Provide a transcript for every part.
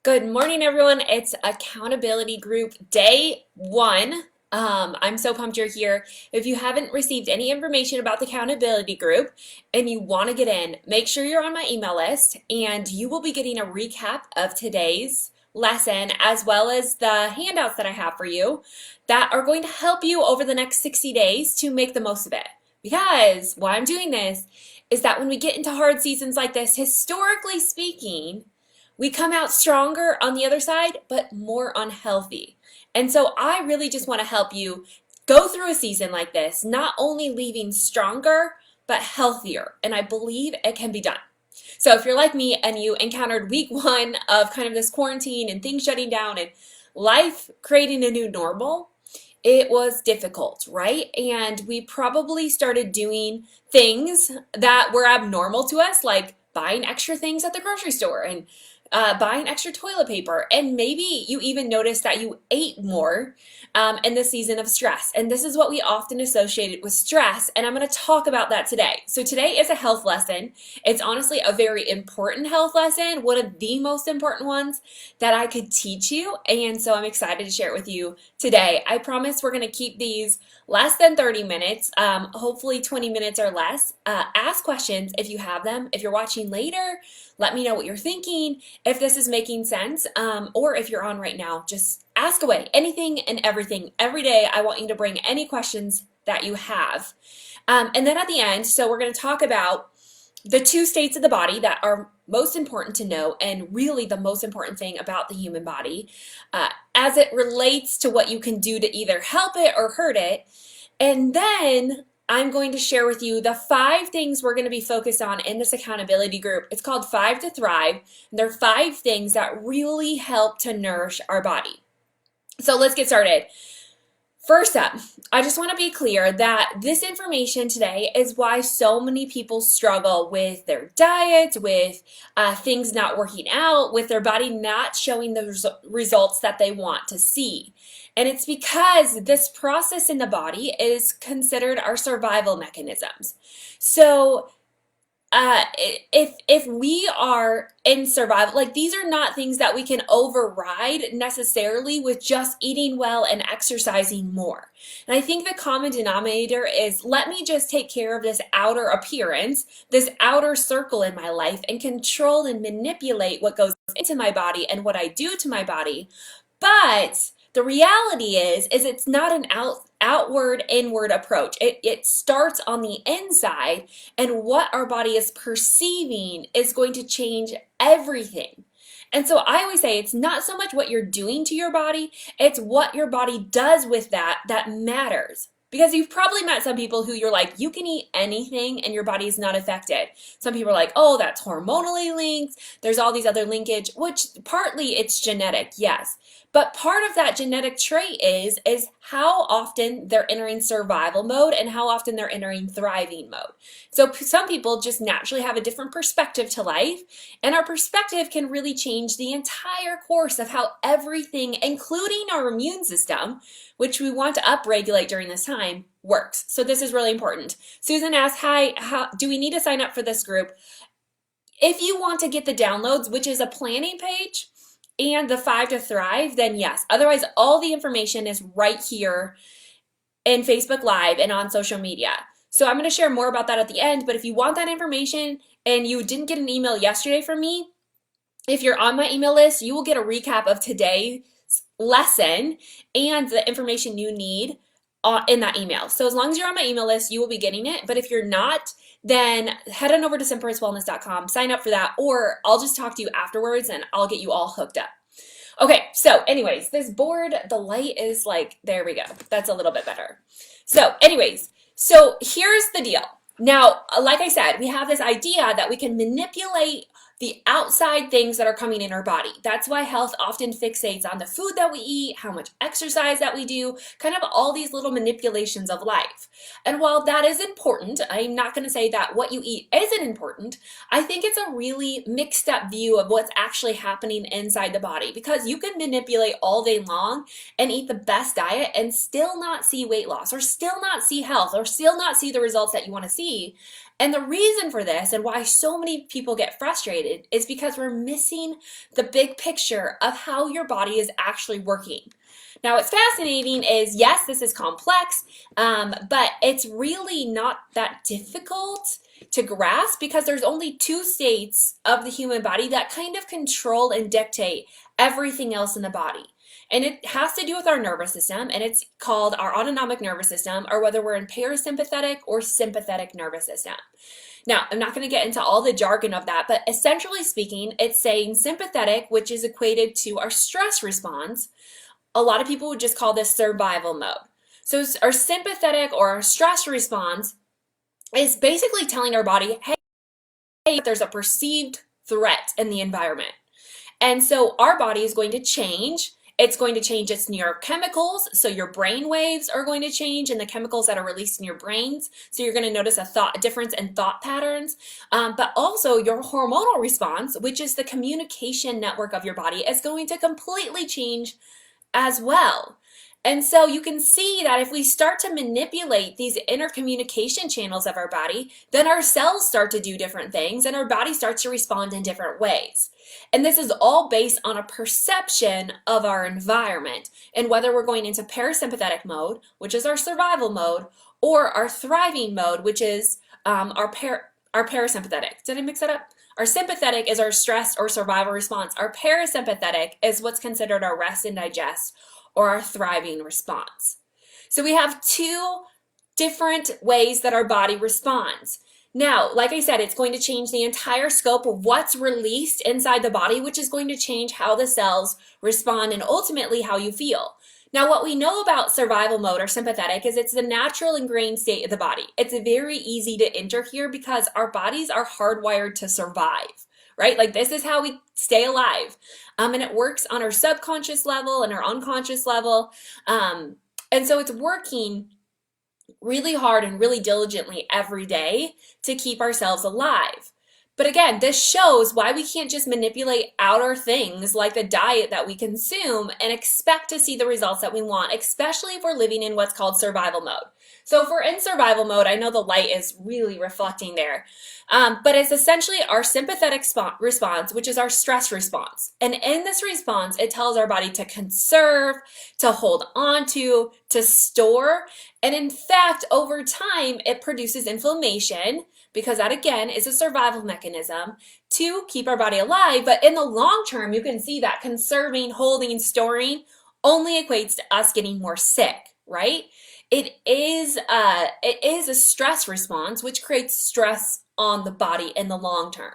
Good morning, everyone. It's accountability group day one. I'm so pumped you're here. If you haven't received any information about the accountability group and you want to get in, make sure you're on my email list and you will be getting a recap of today's lesson as well as the handouts that I have for you that are going to help you over the next 60 days to make the most of it. Because why I'm doing this is that when we get into hard seasons like this, historically speaking, we come out stronger on the other side, but more unhealthy. And so I really just want to help you go through a season like this, not only leaving stronger, but healthier. And I believe it can be done. So if you're like me and you encountered week one of kind of this quarantine and things shutting down and life creating a new normal, it was difficult, right? And we probably started doing things that were abnormal to us, like buying extra things at the grocery store and buying extra toilet paper. And maybe you even noticed that you ate more in the season of stress. And this is what we often associate with stress. And I'm going to talk about that today. So today is a health lesson. It's honestly a very important health lesson, one of the most important ones that I could teach you. And so I'm excited to share it with you today. I promise we're going to keep these less than 30 minutes, hopefully 20 minutes or less. Ask questions if you have them. If you're watching later, let me know what you're thinking, if this is making sense, or if you're on right now, just ask away. Anything and everything. Every day, I want you to bring any questions that you have. And then at the end, so we're going to talk about the two states of the body that are most important to know and really the most important thing about the human body as it relates to what you can do to either help it or hurt it. And then I'm going to share with you the 5 things we're going to be focused on in this accountability group. It's called 5 to Thrive. And they're 5 things that really help to nourish our body. So let's get started. First up, I just want to be clear that this information today is why so many people struggle with their diets, with things not working out, with their body not showing the results that they want to see. And it's because this process in the body is considered our survival mechanisms. So if we are in survival, like these are not things that we can override necessarily with just eating well and exercising more. And I think the common denominator is let me just take care of this outer appearance, this outer circle in my life and control and manipulate what goes into my body and what I do to my body. But the reality is it's not an outward, inward approach. It starts on the inside, and what our body is perceiving is going to change everything. And so I always say it's not so much what you're doing to your body, it's what your body does with that matters. Because you've probably met some people who you're like, you can eat anything and your body is not affected. Some people are like, oh, that's hormonally linked. There's all these other linkage, which partly it's genetic, yes. But part of that genetic trait is how often they're entering survival mode and how often they're entering thriving mode. So some people just naturally have a different perspective to life, and our perspective can really change the entire course of how everything, including our immune system, which we want to upregulate during this time, works. So this is really important. Susan asked, hi, how do we need to sign up for this group? If you want to get the downloads, which is a planning page, and the 5 to Thrive, then yes. Otherwise, all the information is right here in Facebook Live and on social media. So I'm going to share more about that at the end, but if you want that information and you didn't get an email yesterday from me, if you're on my email list, you will get a recap of today's lesson and the information you need in that email. So as long as you're on my email list, you will be getting it. But if you're not, then head on over to simpricewellness.com, sign up for that, or I'll just talk to you afterwards and I'll get you all hooked up. Okay, so anyways, this board, the light is like, there we go. That's a little bit better. So anyways, so here's the deal. Now, like I said, we have this idea that we can manipulate the outside things that are coming in our body. That's why health often fixates on the food that we eat, how much exercise that we do, kind of all these little manipulations of life. And while that is important, I'm not going to say that what you eat isn't important. I think it's a really mixed up view of what's actually happening inside the body, because you can manipulate all day long and eat the best diet and still not see weight loss or still not see health or still not see the results that you want to see. And the reason for this and why so many people get frustrated is because we're missing the big picture of how your body is actually working. Now, what's fascinating is, yes, this is complex, but it's really not that difficult to grasp because there's only two states of the human body that kind of control and dictate everything else in the body. And it has to do with our nervous system, and it's called our autonomic nervous system, or whether we're in parasympathetic or sympathetic nervous system. Now, I'm not going to get into all the jargon of that, but essentially speaking, it's saying sympathetic, which is equated to our stress response. A lot of people would just call this survival mode. So our sympathetic or our stress response is basically telling our body, hey, there's a perceived threat in the environment. And so our body is going to change. It's going to change its neurochemicals. So your brain waves are going to change and the chemicals that are released in your brains. So you're going to notice a difference in thought patterns. But also your hormonal response, which is the communication network of your body, is going to completely change as well. And so you can see that if we start to manipulate these inner communication channels of our body, then our cells start to do different things and our body starts to respond in different ways. And this is all based on a perception of our environment and whether we're going into parasympathetic mode, which is our survival mode, or our thriving mode, which is our parasympathetic. Did I mix that up? Our sympathetic is our stress or survival response. Our parasympathetic is what's considered our rest and digest or our thriving response. So we have two different ways that our body responds. Now, like I said, it's going to change the entire scope of what's released inside the body, which is going to change how the cells respond and ultimately how you feel. Now, what we know about survival mode or sympathetic is it's the natural ingrained state of the body. It's very easy to enter here because our bodies are hardwired to survive, right? Like this is how we stay alive. And it works on our subconscious level and our unconscious level. And so it's working really hard and really diligently every day to keep ourselves alive. But again, this shows why we can't just manipulate outer things like the diet that we consume and expect to see the results that we want, especially if we're living in what's called survival mode. So if we're in survival mode, I know the light is really reflecting there, but it's essentially our sympathetic response, which is our stress response. And in this response, it tells our body to conserve, to hold on to store. And in fact, over time, it produces inflammation because that again is a survival mechanism to keep our body alive. But in the long term, you can see that conserving, holding, storing only equates to us getting more sick, right? It is a stress response, which creates stress on the body in the long term.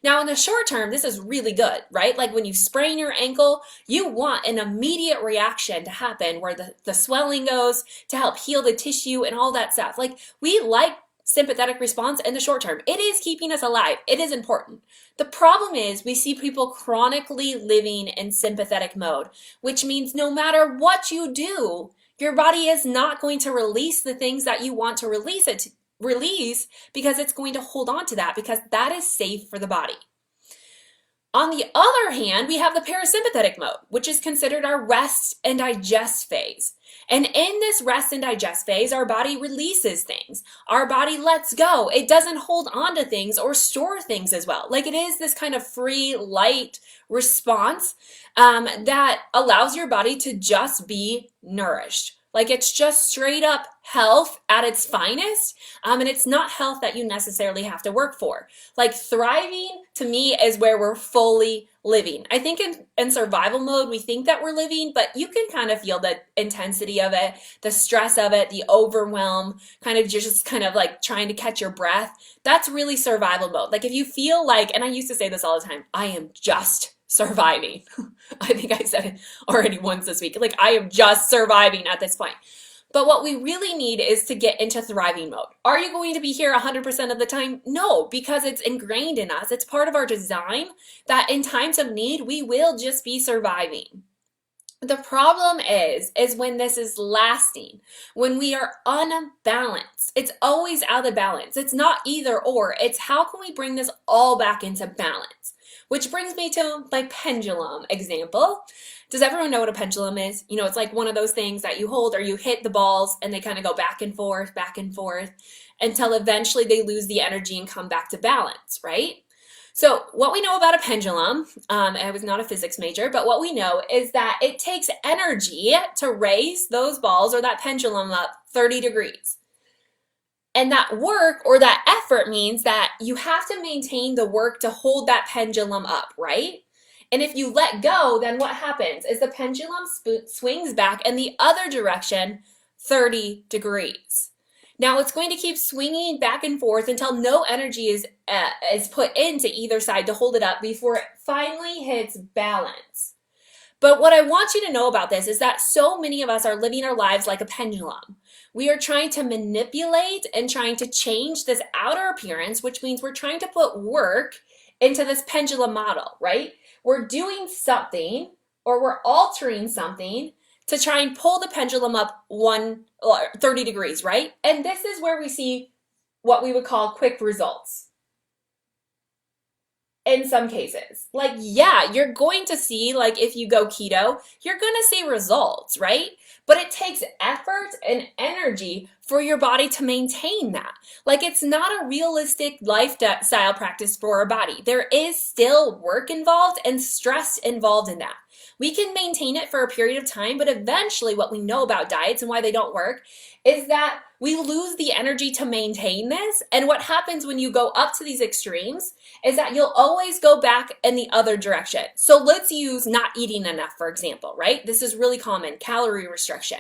Now, in the short term, this is really good, right? Like when you sprain your ankle, you want an immediate reaction to happen where the swelling goes to help heal the tissue and all that stuff. Like we like sympathetic response in the short term. It is keeping us alive. It is important. The problem is we see people chronically living in sympathetic mode, which means no matter what you do, your body is not going to release the things that you want to release because it's going to hold on to that because that is safe for the body. On the other hand, we have the parasympathetic mode, which is considered our rest and digest phase. And in this rest and digest phase, our body releases things. Our body lets go. It doesn't hold on to things or store things as well. Like it is this kind of free, light response that allows your body to just be nourished. Like it's just straight up health at its finest. And it's not health that you necessarily have to work for. Like thriving to me is where we're fully living. I think in survival mode, we think that we're living, but you can kind of feel the intensity of it, the stress of it, the overwhelm, kind of just kind of like trying to catch your breath. That's really survival mode. Like if you feel like, and I used to say this all the time, I am just surviving. I think I said it already once this week. Like I am just surviving at this point. But what we really need is to get into thriving mode. Are you going to be here 100% of the time? No, because it's ingrained in us. It's part of our design that in times of need, we will just be surviving. The problem is when this is lasting, when we are unbalanced. It's always out of balance. It's not either or. It's how can we bring this all back into balance? Which brings me to my pendulum example. Does everyone know what a pendulum is? You know, it's like one of those things that you hold or you hit the balls and they kind of go back and forth, back and forth. until eventually they lose the energy and come back to balance, right? So what we know about a pendulum, I was not a physics major, but what we know is that it takes energy to raise those balls or that pendulum up 30 degrees. And that work or that effort means that you have to maintain the work to hold that pendulum up, right? And if you let go, then what happens is the pendulum swings back in the other direction 30 degrees. Now it's going to keep swinging back and forth until no energy is put into either side to hold it up before it finally hits balance. But what I want you to know about this is that so many of us are living our lives like a pendulum. We are trying to manipulate and trying to change this outer appearance, which means we're trying to put work into this pendulum model, right? We're doing something or we're altering something to try and pull the pendulum up 30 degrees, right? And this is where we see what we would call quick results. In some cases, like, yeah, you're going to see, like, if you go keto, you're going to see results, right? But it takes effort and energy for your body to maintain that. Like, it's not a realistic lifestyle practice for our body. There is still work involved and stress involved in that. We can maintain it for a period of time, but eventually what we know about diets and why they don't work is that we lose the energy to maintain this. And what happens when you go up to these extremes is that you'll always go back in the other direction. So let's use not eating enough, for example, right? This is really common, calorie restriction.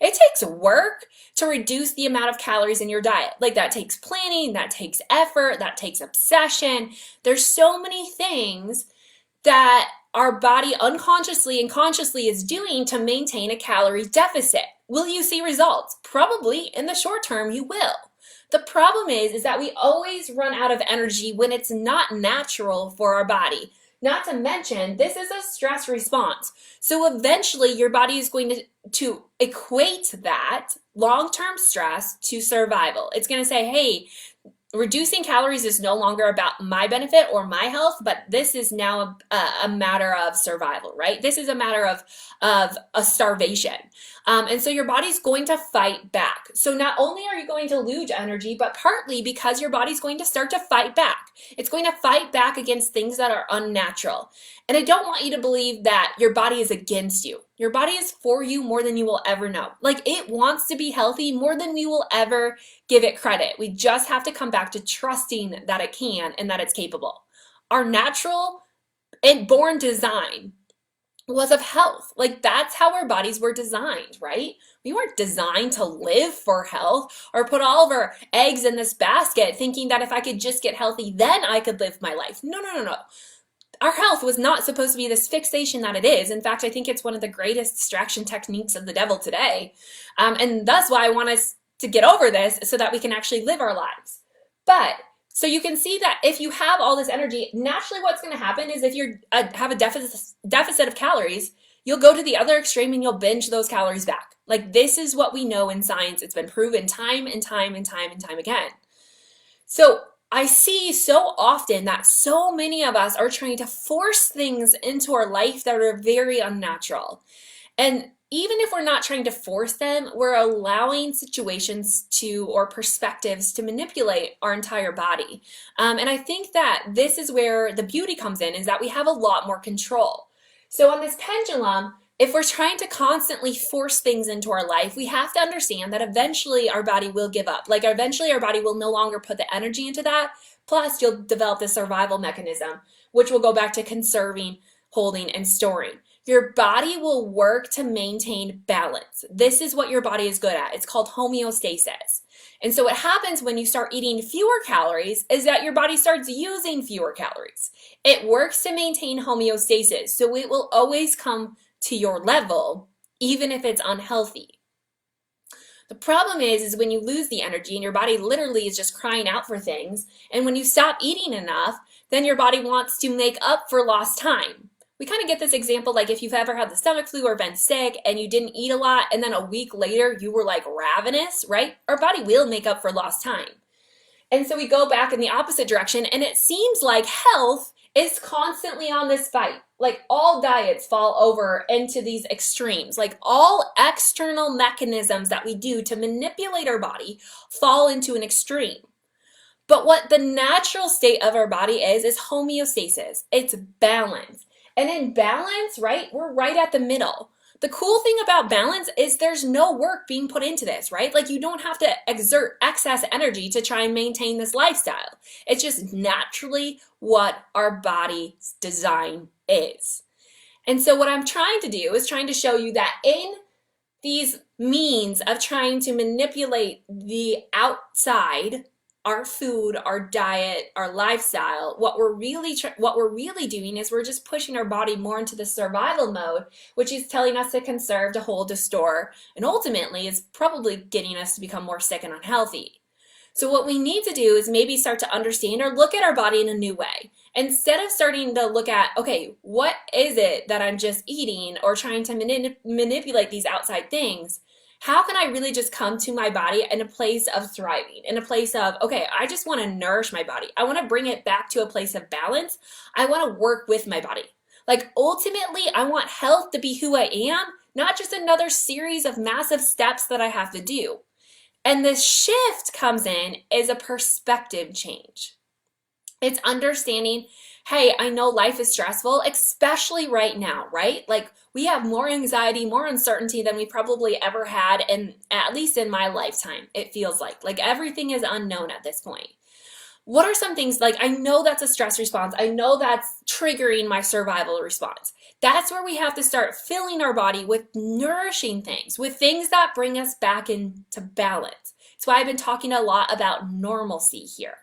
It takes work to reduce the amount of calories in your diet. Like, that takes planning, that takes effort, that takes obsession. There's so many things that our body unconsciously and consciously is doing to maintain a calorie deficit. Will you see results? Probably in the short term, you will. The problem is that we always run out of energy when it's not natural for our body. Not to mention, this is a stress response. So eventually your body is going to equate that long-term stress to survival. It's going to say, hey, reducing calories is no longer about my benefit or my health, but this is now a matter of survival, right? This is a matter of a starvation. And so your body's going to fight back. So not only are you going to lose energy, but partly because your body's going to start to fight back. It's going to fight back against things that are unnatural. And I don't want you to believe that your body is against you. Your body is for you more than you will ever know. Like, it wants to be healthy more than we will ever give it credit. We just have to come back to trusting that it can and that it's capable. Our natural and born design was of health. Like, that's how our bodies were designed, right? We weren't designed to live for health or put all of our eggs in this basket thinking that if I could just get healthy, then I could live my life. No. Our health was not supposed to be this fixation that it is. In fact, I think it's one of the greatest distraction techniques of the devil today. And that's why I want us to get over this so that we can actually live our lives. But so you can see that if you have all this energy, naturally what's going to happen is if you have a deficit of calories, you'll go to the other extreme and you'll binge those calories back. Like, this is what we know in science. It's been proven time and time again. So I see so often that so many of us are trying to force things into our life that are very unnatural. And even if we're not trying to force them, we're allowing situations or perspectives to manipulate our entire body. And I think that this is where the beauty comes in, is that we have a lot more control. So on this pendulum, if we're trying to constantly force things into our life, we have to understand that eventually our body will give up. Like, eventually our body will no longer put the energy into that. Plus, you'll develop this survival mechanism, which will go back to conserving, holding, and storing. Your body will work to maintain balance. This is what your body is good at. It's called homeostasis. And so what happens when you start eating fewer calories is that your body starts using fewer calories. It works to maintain homeostasis, so it will always come to your level, even if it's unhealthy. The problem is when you lose the energy and your body literally is just crying out for things, and when you stop eating enough, then your body wants to make up for lost time. We kind of get this example, like if you've ever had the stomach flu or been sick and you didn't eat a lot and then a week later you were like ravenous, right? Our body will make up for lost time. And so we go back in the opposite direction, and it seems like health is constantly on this fight. Like all diets fall over into these extremes. Like all external mechanisms that we do to manipulate our body fall into an extreme. But what the natural state of our body is homeostasis. It's balance. And in balance, right, we're right at the middle. The cool thing about balance is there's no work being put into this, right? Like you don't have to exert excess energy to try and maintain this lifestyle. It's just naturally what our body's design is. And so what I'm trying to do is trying to show you that in these means of trying to manipulate the outside, our food, our diet, our lifestyle, what we're really doing is we're just pushing our body more into the survival mode, which is telling us to conserve, to hold, to store, and ultimately is probably getting us to become more sick and unhealthy. So what we need to do is maybe start to understand or look at our body in a new way. Instead of starting to look at, okay, what is it that I'm just eating or trying to manipulate these outside things? How can I really just come to my body in a place of thriving, in a place of, okay, I just want to nourish my body. I want to bring it back to a place of balance. I want to work with my body. Like ultimately, I want health to be who I am, not just another series of massive steps that I have to do. And this shift comes in is a perspective change. It's understanding, hey, I know life is stressful, especially right now, right? Like we have more anxiety, more uncertainty than we probably ever had, and at least in my lifetime, it feels like everything is unknown at this point. What are some things, like I know that's a stress response. I know that's triggering my survival response. That's where we have to start filling our body with nourishing things, with things that bring us back into balance. That's why I've been talking a lot about normalcy here.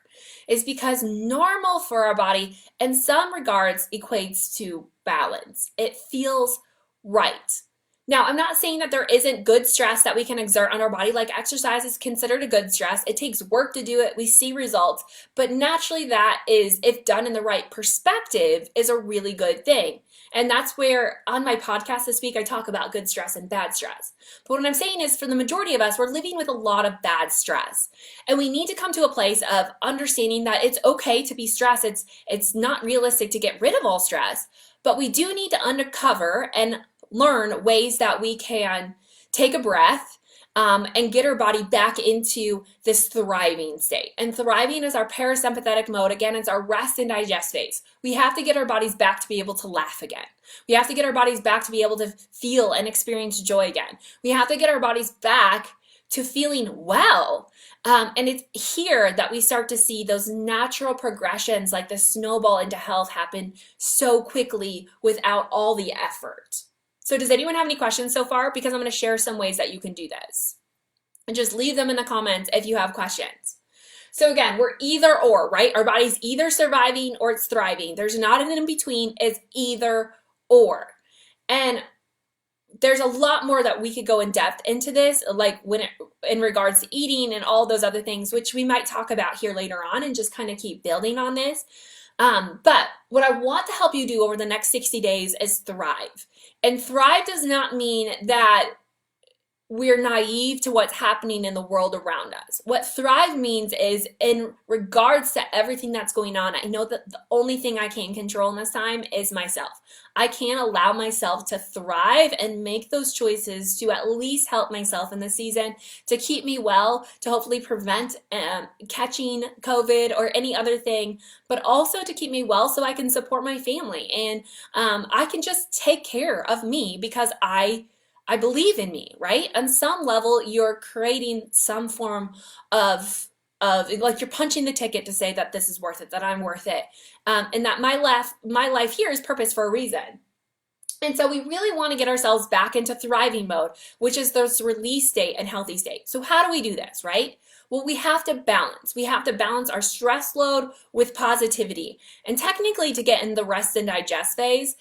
Is because normal for our body in some regards equates to balance. It feels right. Now, I'm not saying that there isn't good stress that we can exert on our body, like exercise is considered a good stress. It takes work to do it. We see results, but naturally that is, if done in the right perspective, is a really good thing. And that's where on my podcast this week, I talk about good stress and bad stress. But what I'm saying is for the majority of us, we're living with a lot of bad stress. And we need to come to a place of understanding that it's okay to be stressed. It's not realistic to get rid of all stress, but we do need to uncover and learn ways that we can take a breath and get our body back into this thriving state. And thriving is our parasympathetic mode. Again, it's our rest and digest phase. We have to get our bodies back to be able to laugh again. We have to get our bodies back to be able to feel and experience joy again. We have to get our bodies back to feeling well. And it's here that we start to see those natural progressions like the snowball into health happen so quickly without all the effort. So does anyone have any questions so far? Because I'm going to share some ways that you can do this. And just leave them in the comments if you have questions. So again, we're either or, right? Our body's either surviving or it's thriving. There's not an in between. It's either or. And there's a lot more that we could go in depth into this, like in regards to eating and all those other things, which we might talk about here later on and just kind of keep building on this. But what I want to help you do over the next 60 days is thrive. And thrive does not mean that we're naive to what's happening in the world around us. What thrive means is in regards to everything that's going on, I know that the only thing I can control in this time is myself. I can't allow myself to thrive and make those choices to at least help myself in this season, to keep me well, to hopefully prevent catching COVID or any other thing, but also to keep me well so I can support my family and I can just take care of me because I believe in me, right? On some level, you're creating some form of like you're punching the ticket to say that this is worth it, that I'm worth it, and that my life here is purpose for a reason. And so we really want to get ourselves back into thriving mode, which is this release state and healthy state. So how do we do this, right? Well, we have to balance. We have to balance our stress load with positivity. And technically to get in the rest and digest phase,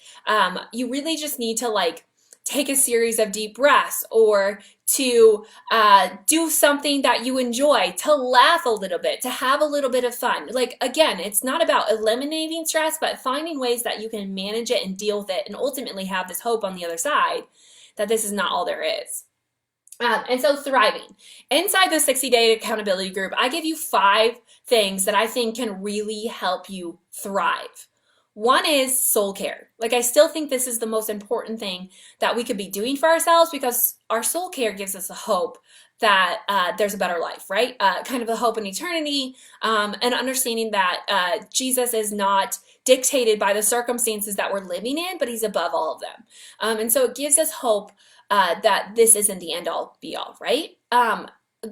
you really just need to take a series of deep breaths or to do something that you enjoy, to laugh a little bit, to have a little bit of fun. Again, it's not about eliminating stress, but finding ways that you can manage it and deal with it and ultimately have this hope on the other side that this is not all there is. And so thriving. Inside the 60-day accountability group, I give you 5 things that I think can really help you thrive. One is soul care. Like, I still think this is the most important thing that we could be doing for ourselves, because our soul care gives us a hope that there's a better life, right? Kind of a hope in eternity, and understanding that Jesus is not dictated by the circumstances that we're living in, but he's above all of them. And so it gives us hope that this isn't the end all be all, right?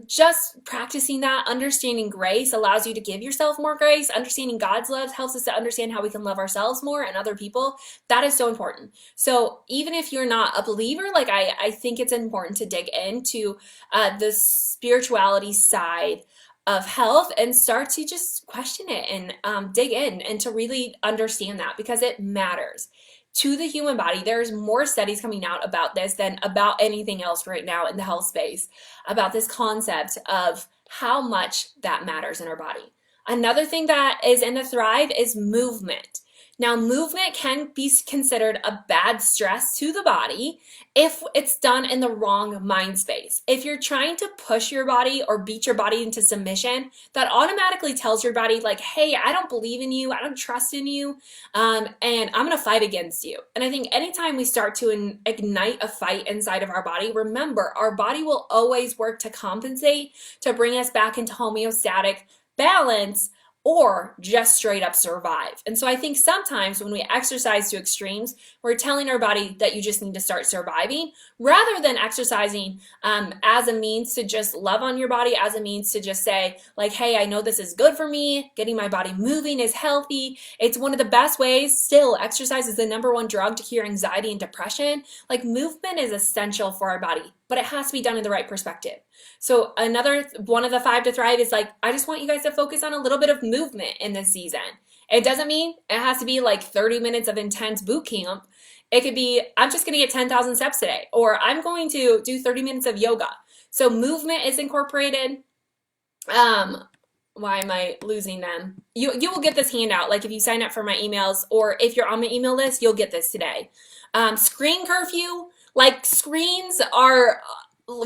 Just practicing that, understanding grace allows you to give yourself more grace. Understanding God's love helps us to understand how we can love ourselves more and other people. That is so important. So even if you're not a believer, like I think it's important to dig into the spirituality side of health and start to just question it and dig in and to really understand that, because it matters to the human body. There's more studies coming out about this than about anything else right now in the health space, about this concept of how much that matters in our body. Another thing that is in the Thrive is movement. Now, movement can be considered a bad stress to the body if it's done in the wrong mind space. If you're trying to push your body or beat your body into submission, that automatically tells your body, like, hey, I don't believe in you, I don't trust in you, and I'm gonna fight against you. And I think anytime we start to ignite a fight inside of our body, remember, our body will always work to compensate, to bring us back into homeostatic balance, or just straight up survive. And so I think sometimes when we exercise to extremes, we're telling our body that you just need to start surviving, rather than exercising as a means to just love on your body, as a means to just say, like, hey, I know this is good for me. Getting my body moving is healthy. It's one of the best ways. Still, exercise is the #1 drug to cure anxiety and depression. Like, movement is essential for our body, but it has to be done in the right perspective. So another one of the 5 to Thrive is, like, I just want you guys to focus on a little bit of movement in this season. It doesn't mean it has to be like 30 minutes of intense boot camp. It could be, I'm just going to get 10,000 steps today, or I'm going to do 30 minutes of yoga. So movement is incorporated. Why am I losing them? You will get this handout, like if you sign up for my emails, or if you're on my email list, you'll get this today. Screen curfew, like, screens are,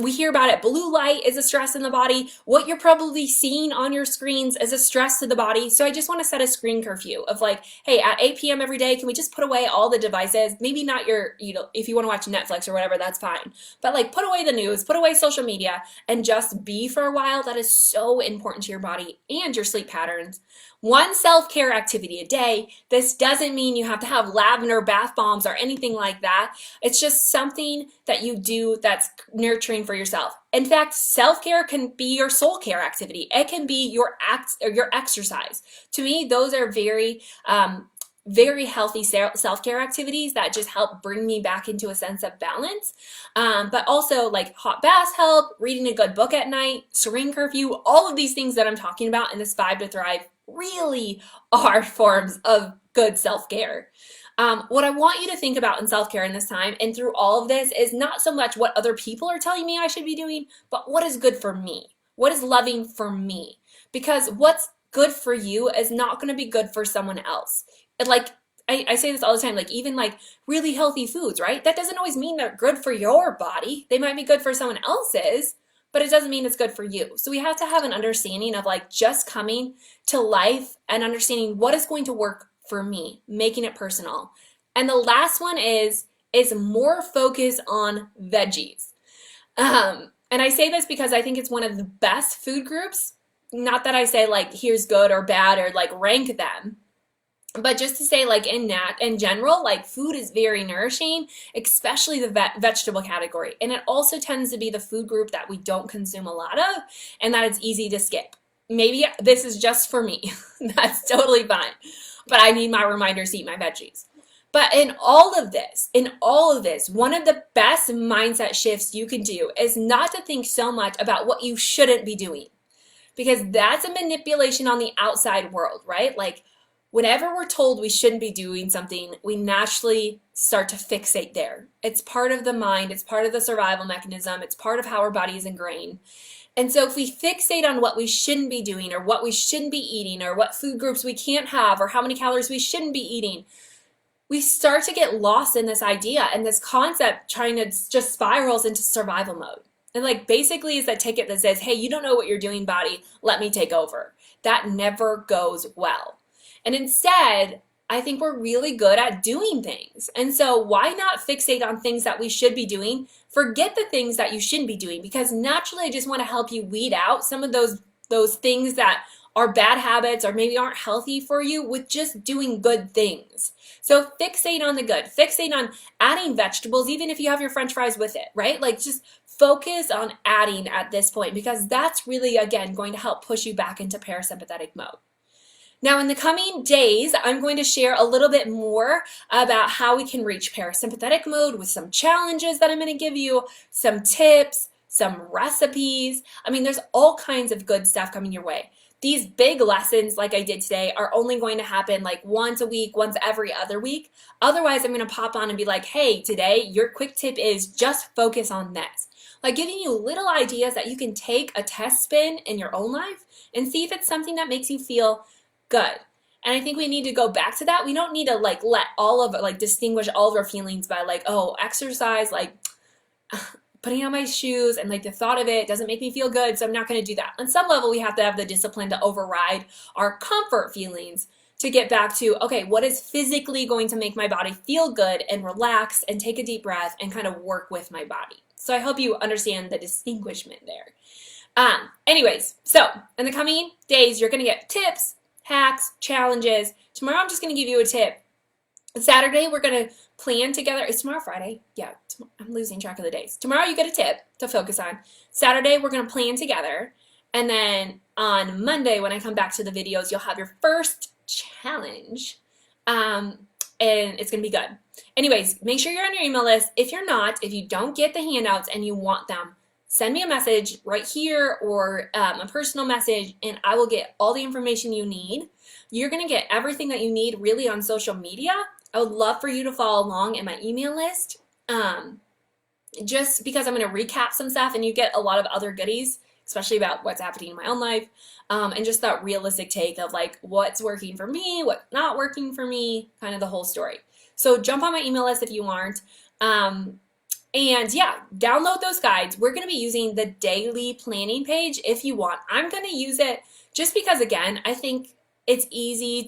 we hear about it. Blue light is a stress in the body. What you're probably seeing on your screens is a stress to the body. So I just want to set a screen curfew of, like, hey, at 8 p.m. every day, can we just put away all the devices? Maybe not your, if you want to watch Netflix or whatever, that's fine. But, like, put away the news, put away social media, and just be for a while. That is so important to your body and your sleep patterns. One self-care activity a day. This doesn't mean you have to have lavender bath bombs or anything like that. It's just something that you do that's nurturing for yourself. In fact, self-care can be your soul care activity. It can be your your exercise. To me, those are very healthy self-care activities that just help bring me back into a sense of balance. But also, like, hot baths help, reading a good book at night, screen curfew, all of these things that I'm talking about in this 5 to Thrive really are forms of good self-care. What I want you to think about in self-care in this time and through all of this is not so much what other people are telling me I should be doing, but what is good for me? What is loving for me? Because what's good for you is not going to be good for someone else. Like, I say this all the time, like, even like really healthy foods, right? That doesn't always mean they're good for your body. They might be good for someone else's, but it doesn't mean it's good for you. So we have to have an understanding of, like, just coming to life and understanding what is going to work for me, making it personal. And the last one is more focus on veggies. And I say this because I think it's one of the best food groups. Not that I say, like, here's good or bad or, like, rank them, but just to say, like, in general, like, food is very nourishing, especially the vegetable category. And it also tends to be the food group that we don't consume a lot of, and that it's easy to skip. Maybe this is just for me. That's totally fine. But I need my reminders to eat my veggies. But in all of this, one of the best mindset shifts you can do is not to think so much about what you shouldn't be doing, because that's a manipulation on the outside world, right? Like, whenever we're told we shouldn't be doing something, we naturally start to fixate there. It's part of the mind. It's part of the survival mechanism. It's part of how our body is ingrained. And so if we fixate on what we shouldn't be doing, or what we shouldn't be eating, or what food groups we can't have, or how many calories we shouldn't be eating, we start to get lost in this idea and this concept, trying to just spirals into survival mode. And, like, basically is that ticket that says, hey, you don't know what you're doing, body, let me take over. That never goes well. And instead, I think we're really good at doing things. And so why not fixate on things that we should be doing? Forget the things that you shouldn't be doing, because naturally I just want to help you weed out some of those things that are bad habits or maybe aren't healthy for you with just doing good things. So fixate on the good. Fixate on adding vegetables, even if you have your French fries with it, right? Like just focus on adding at this point, because that's really, again, going to help push you back into parasympathetic mode. Now, in the coming days, I'm going to share a little bit more about how we can reach parasympathetic mode with some challenges that I'm going to give you, some tips, some recipes. I mean, there's all kinds of good stuff coming your way. These big lessons like I did today are only going to happen like once a week, once every other week. Otherwise, I'm going to pop on and be like, hey, today your quick tip is just focus on this. Like giving you little ideas that you can take a test spin in your own life and see if it's something that makes you feel good. And I think we need to go back to that. We don't need to like let all of it, like distinguish all of our feelings by like, oh, exercise, like putting on my shoes and like the thought of it doesn't make me feel good, so I'm not going to do that. On some level, we have to have the discipline to override our comfort feelings to get back to, okay, what is physically going to make my body feel good and relax and take a deep breath and kind of work with my body. So I hope you understand the distinguishment there. Anyways, so in the coming days, you're going to get tips, hacks, challenges. Tomorrow, I'm just going to give you a tip. Saturday, we're going to plan together. Is tomorrow Friday? Yeah, I'm losing track of the days. Tomorrow, you get a tip to focus on. Saturday, we're going to plan together. And then on Monday, when I come back to the videos, you'll have your first challenge. And it's going to be good. Anyways, make sure you're on your email list. If you're not, if you don't get the handouts and you want them, send me a message right here or a personal message, and I will get all the information you need. You're going to get everything that you need really on social media. I would love for you to follow along in my email list, just because I'm going to recap some stuff and you get a lot of other goodies, especially about what's happening in my own life, and just that realistic take of like what's working for me, what's not working for me, kind of the whole story. So jump on my email list if you aren't. And yeah, download those guides. We're going to be using the daily planning page if you want. I'm going to use it just because, again, I think it's easy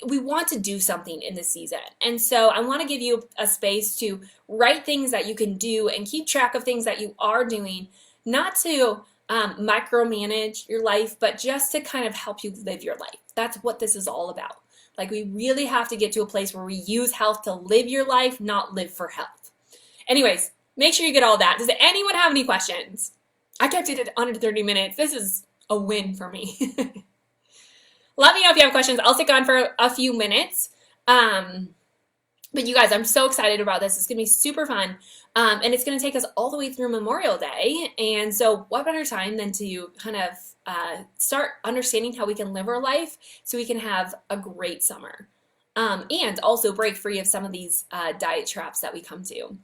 we want to do something in this season. And so I want to give you a space to write things that you can do and keep track of things that you are doing, not to micromanage your life, but just to kind of help you live your life. That's what this is all about. Like we really have to get to a place where we use health to live your life, not live for health. Anyways, make sure you get all that. Does anyone have any questions? I kept it at under 30 minutes. This is a win for me. Let me know if you have questions. I'll stick on for a few minutes. But you guys, I'm so excited about this. It's going to be super fun. And it's going to take us all the way through Memorial Day. And so what better time than to kind of start understanding how we can live our life so we can have a great summer. And also break free of some of these diet traps that we come to.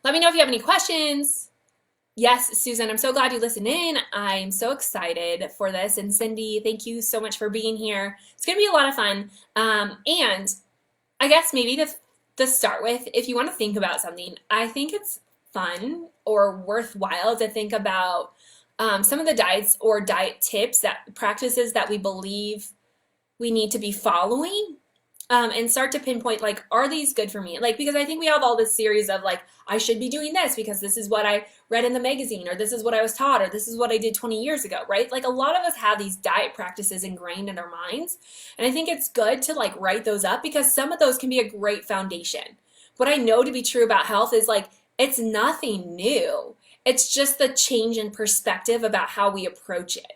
Let me know if you have any questions. Yes, Susan, I'm so glad you listened in. I'm so excited for this. And Cindy, thank you so much for being here. It's going to be a lot of fun. And I guess maybe to start with, if you want to think about something, I think it's fun or worthwhile to think about some of the diets or diet tips, practices that we believe we need to be following. And start to pinpoint, like, are these good for me? Like, because I think we have all this series of, like, I should be doing this because this is what I read in the magazine, or this is what I was taught, or this is what I did 20 years ago, right? Like, a lot of us have these diet practices ingrained in our minds. And I think it's good to, like, write those up because some of those can be a great foundation. What I know to be true about health is, like, it's nothing new. It's just the change in perspective about how we approach it.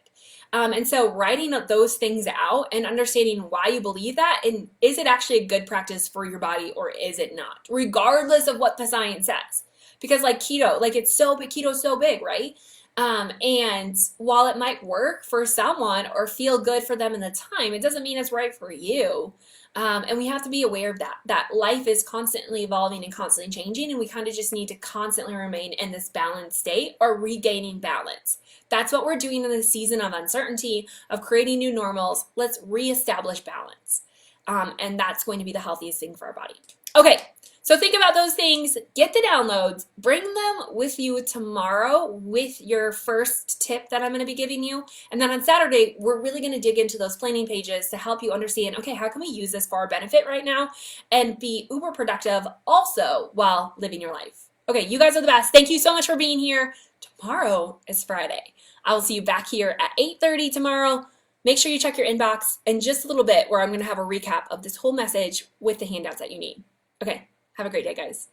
And so writing those things out and understanding why you believe that, and is it actually a good practice for your body or is it not, regardless of what the science says. Because like keto, like keto's so big, right? And while it might work for someone or feel good for them in the time, it doesn't mean it's right for you. And we have to be aware of that life is constantly evolving and constantly changing, and we kind of just need to constantly remain in this balanced state or regaining balance. That's what we're doing in the season of uncertainty, of creating new normals. Let's reestablish balance. And that's going to be the healthiest thing for our body. Okay, So think about those things, get the downloads, bring them with you tomorrow with your first tip that I'm going to be giving you. And then on Saturday, we're really going to dig into those planning pages to help you understand, okay, how can we use this for our benefit right now and be uber productive also while living your life. Okay, you guys are the best. Thank you so much for being here. Tomorrow is Friday. I will see you back here at 8:30 tomorrow. Make sure you check your inbox in just a little bit where I'm going to have a recap of this whole message with the handouts that you need. Okay. Have a great day, guys.